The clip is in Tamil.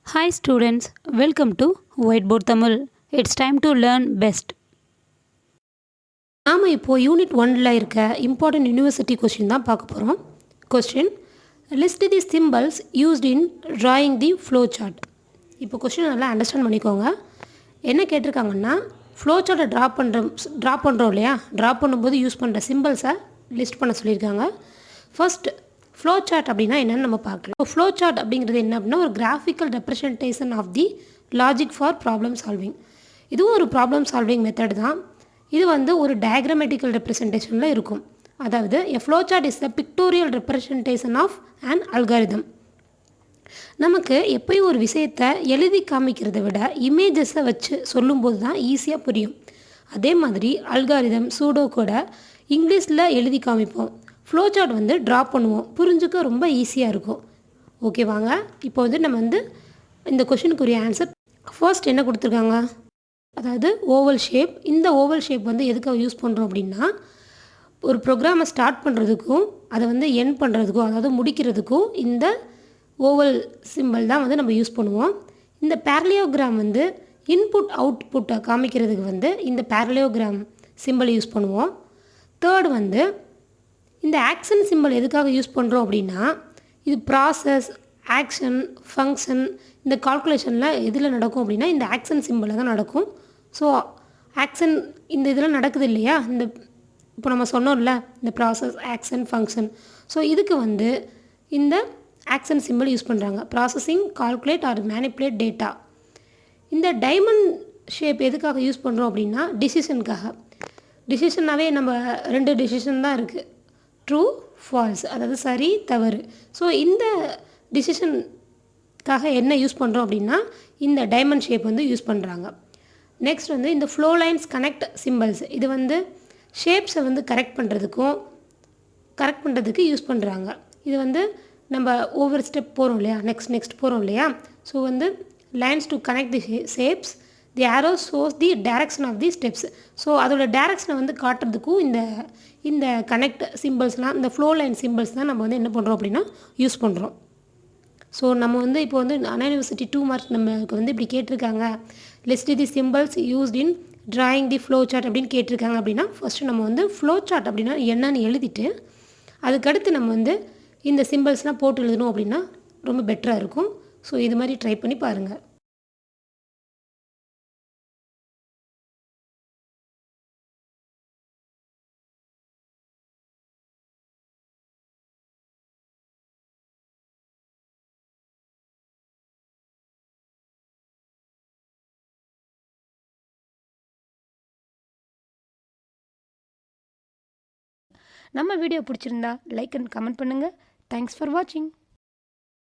Hi students, welcome to Whiteboard Tamil. It's time to learn best. நாம் இப்போது யூனிட் 1ல் இருக்க இம்பார்ட்டன்ட் யூனிவர்சிட்டி கொஸ்டின் தான் பார்க்க போகிறோம். Question list the symbols used in drawing the flow chart. இப்போ கொஸ்டின் நல்லா அண்டர்ஸ்டாண்ட் பண்ணிக்கோங்க. என்ன கேட்டிருக்காங்கன்னா ஃப்ளோ சார்ட்டை ட்ரா பண்ணுறோம் இல்லையா, ட்ரா பண்ணும்போது யூஸ் பண்ணுற சிம்பிள்ஸை லிஸ்ட் பண்ண சொல்லியிருக்காங்க. ஃபர்ஸ்ட் ஃப்ளோ சார்ட் அப்படின்னா என்னென்னு நம்ம பார்க்கலாம். இப்போ ஃப்ளோ சார்ட் அப்படிங்கிறது என்ன அப்படின்னா ஒரு graphical representation of the logic for problem solving. இதுவும் ஒரு ப்ராப்ளம் சால்விங் மெத்தட் தான். இது வந்து ஒரு டயக்ராமேட்டிக்கல் ரெப்ரசன்டேஷனில் இருக்கும். அதாவது a flow chart is the pictorial representation of an algorithm. நமக்கு எப்போயும் ஒரு விஷயத்தை எழுதி காமிக்கிறத விட இமேஜஸை வச்சு சொல்லும்போது தான் ஈஸியாக புரியும். அதே மாதிரி அல்காரிதம் சூடோ கூட இங்கிலீஷில் எழுதி காமிப்போம், ஃப்ளோ சார்ட் வந்து ட்ரா பண்ணுவோம், புரிஞ்சுக்க ரொம்ப ஈஸியாக இருக்கும். ஓகே வாங்க இப்போ வந்து நம்ம வந்து இந்த கொஷினுக்குரிய ஆன்சர். ஃபர்ஸ்ட் என்ன கொடுத்துருக்காங்க, அதாவது ஓவல் ஷேப். இந்த ஓவல் ஷேப் வந்து எதுக்காக யூஸ் பண்ணுறோம் அப்படின்னா ஒரு ப்ரோக்ராமை ஸ்டார்ட் பண்ணுறதுக்கும் அதை வந்து எண்ட் பண்ணுறதுக்கும், அதாவது முடிக்கிறதுக்கும் இந்த ஓவல் சிம்பிள் தான் வந்து நம்ம யூஸ் பண்ணுவோம். இந்த பேரலியோகிராம் வந்து இன்புட் அவுட்புட்டை காமிக்கிறதுக்கு வந்து இந்த பேரலியோகிராம் சிம்பிள் யூஸ் பண்ணுவோம். தேர்ட் வந்து இந்த ஆக்ஷன் சிம்பிள் எதுக்காக யூஸ் பண்ணுறோம் அப்படின்னா இது ப்ராசஸ், ஆக்ஷன், ஃபங்க்ஷன், இந்த கால்குலேஷனில் எதில் நடக்கும் அப்படின்னா இந்த ஆக்ஷன் சிம்பிளில் தான் நடக்கும். ஸோ ஆக்ஷன் இந்த இதெல்லாம் நடக்குது இல்லையா, இந்த இப்போ நம்ம சொன்னோம்ல இந்த ப்ராசஸ், ஆக்ஷன், ஃபங்க்ஷன். ஸோ இதுக்கு வந்து இந்த ஆக்ஷன் சிம்பிள் யூஸ் பண்ணுறாங்க. Processing, calculate or manipulate data. இந்த டைமண்ட் ஷேப் எதுக்காக யூஸ் பண்ணுறோம் அப்படின்னா டிசிஷனுக்காக. டிசிஷன்னாவே நம்ம 2 டிசிஷன் தான் இருக்குது, ட்ரூ, ஃபால்ஸ், அதாவது சரி, தவறு. ஸோ இந்த டிசிஷனுக்காக என்ன யூஸ் பண்ணுறோம் அப்படின்னா இந்த டைமண்ட் ஷேப் வந்து யூஸ் பண்ணுறாங்க. நெக்ஸ்ட் வந்து இந்த ஃப்ளோ லைன்ஸ் கனெக்ட் சிம்பிள்ஸ். இது வந்து ஷேப்ஸை வந்து கரெக்ட் பண்ணுறதுக்கு யூஸ் பண்ணுறாங்க. இது வந்து நம்ம ஒவ்வொரு ஸ்டெப் போகிறோம் இல்லையா, நெக்ஸ்ட் போகிறோம் இல்லையா. ஸோ வந்து lines to connect the shapes, the arrow shows the direction of the steps. So அதோட டைரக்ஷனை வந்து காட்டுறதுக்கும் இந்த கனெக்ட் சிம்பிள்ஸ்லாம், இந்த ஃப்ளோ லைன் சிம்பிள்ஸ் தான் நம்ம வந்து என்ன பண்ணுறோம் அப்படின்னா யூஸ் பண்ணுறோம். ஸோ நம்ம வந்து இப்போ வந்து அண்ணா யூனிவர்சிட்டி 2 மார்க்ஸ் நமக்கு வந்து இப்படி கேட்டிருக்காங்க, list the symbols used in drawing the flow chart அப்படின்னு கேட்டிருக்காங்க அப்படின்னா ஃபஸ்ட்டு நம்ம வந்து ஃப்ளோ சார்ட் அப்படின்னா என்னன்னு எழுதிட்டு அதுக்கடுத்து நம்ம வந்து இந்த சிம்பிள்ஸ்லாம் போட்டு எழுதணும் அப்படின்னா ரொம்ப பெட்டராக இருக்கும். ஸோ இது மாதிரி ட்ரை பண்ணி பாருங்கள். நம்ம வீடியோ பிடிச்சிருந்தா லைக் அண்ட் கமெண்ட் பண்ணுங்கள். தேங்க்ஸ் ஃபார் வாட்சிங்.